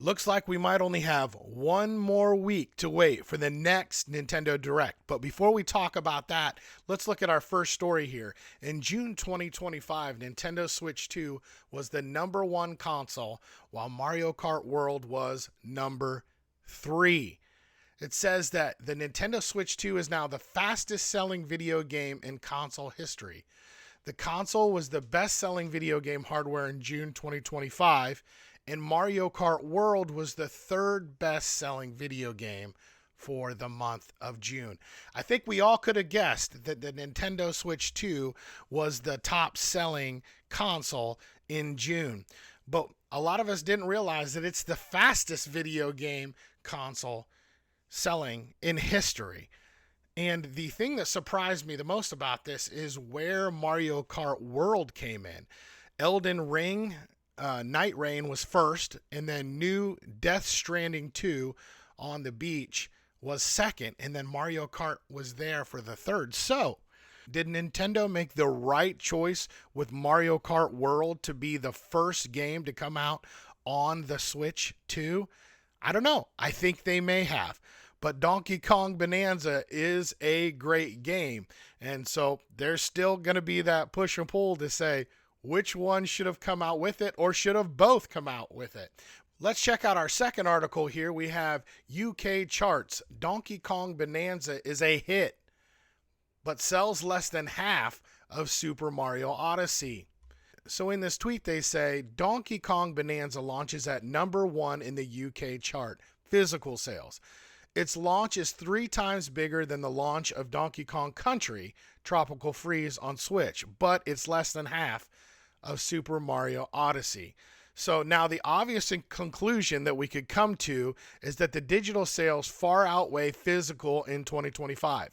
Looks like we might only have one more week to wait for the next Nintendo Direct. But before we talk about that, let's look at our first story here. In June 2025, Nintendo Switch 2 was the number one console, while Mario Kart World was number 3. It says that the Nintendo Switch 2 is now the fastest selling video game in console history. The console was the best selling video game hardware in June 2025, and Mario Kart World was the third best selling video game for the month of June. I think we all could have guessed that the Nintendo Switch 2 was the top selling console in June. But a lot of us didn't realize that it's the fastest video game console selling in history. And the thing that surprised me the most about this is where Mario Kart World came in. Elden Ring, Night Rain was first, and then New Death Stranding 2 on the beach was second, and then Mario Kart was there for the third. So, did Nintendo make the right choice with Mario Kart World to be the first game to come out on the Switch 2? I don't know. I think they may have. But Donkey Kong Bonanza is a great game. And so there's still going to be that push and pull to say which one should have come out with it or should have both come out with it. Let's check out our second article here. We have UK charts. Donkey Kong Bonanza is a hit, but sells less than half of Super Mario Odyssey. So in this tweet they say Donkey Kong Bonanza launches at number 1 in the UK chart, physical sales. Its launch is 3 times bigger than the launch of Donkey Kong Country Tropical Freeze on Switch, but it's less than half of Super Mario Odyssey. So now the obvious conclusion that we could come to is that the digital sales far outweigh physical in 2025.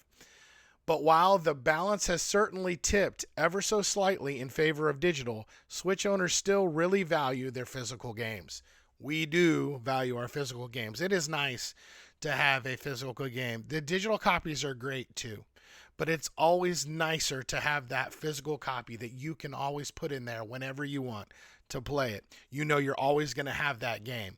But while the balance has certainly tipped ever so slightly in favor of digital, Switch owners still really value their physical games. We do value our physical games. It is nice to have a physical game. The digital copies are great too, but it's always nicer to have that physical copy that you can always put in there whenever you want to play it. You know you're always going to have that game.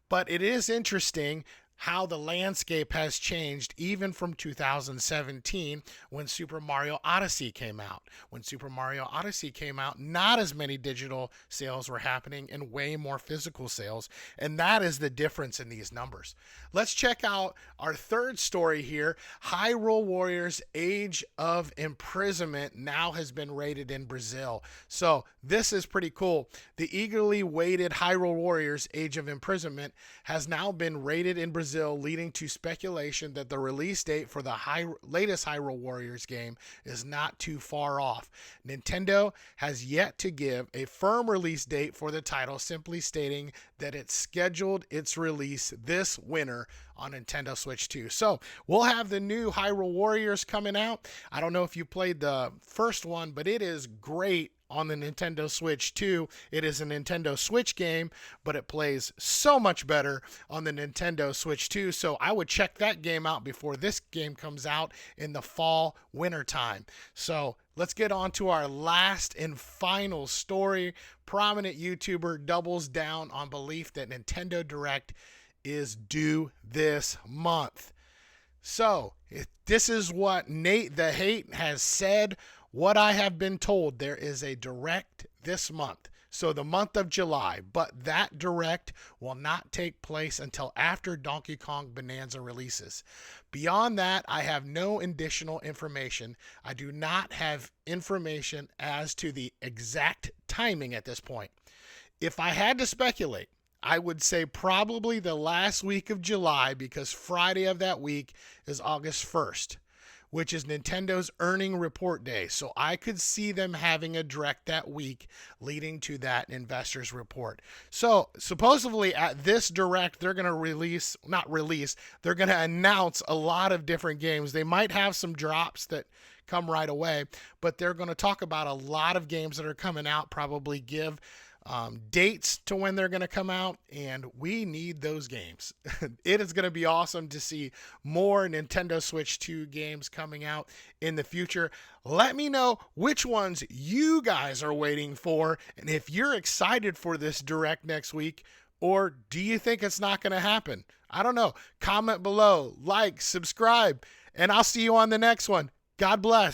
But it is interesting how the landscape has changed even from 2017 when Super Mario Odyssey came out. When Super Mario Odyssey came out, not as many digital sales were happening and way more physical sales, and that is the difference in these numbers. Let's check out our third story here. Hyrule Warriors Age of Imprisonment now has been rated in Brazil. So this is pretty cool. The eagerly waited Hyrule Warriors Age of Imprisonment has now been rated in Brazil, leading to speculation that the release date for the latest Hyrule Warriors game is not too far off. Nintendo has yet to give a firm release date for the title, simply stating that it scheduled its release this winter on Nintendo Switch 2. So we'll have the new Hyrule Warriors coming out. I don't know if you played the first one, but it is great on the Nintendo Switch 2. It is a Nintendo Switch game, but it plays so much better on the Nintendo Switch 2. So I would check that game out before this game comes out in the fall, winter time. So let's get on to our last and final story. Prominent YouTuber doubles down on belief that Nintendo Direct is due this month. So this is what Nate the Hate has said. What I have been told, there is a Direct this month, so the month of July, but that Direct will not take place until after Donkey Kong Bonanza releases. Beyond that, I have no additional information. I do not have information as to the exact timing at this point. If I had to speculate, I would say probably the last week of July, because Friday of that week is August 1st. Which is Nintendo's earning report day. So I could see them having a Direct that week leading to that investors report. So supposedly at this Direct, they're going to they're going to announce a lot of different games. They might have some drops that come right away, but they're going to talk about a lot of games that are coming out, probably give dates to when they're going to come out, and we need those games. It is going to be awesome to see more Nintendo Switch 2 games coming out in the future. Let me know which ones you guys are waiting for, and if you're excited for this Direct next week, Or do you think it's not going to happen? I don't know. Comment below, like, subscribe, and I'll see you on the next one. God bless.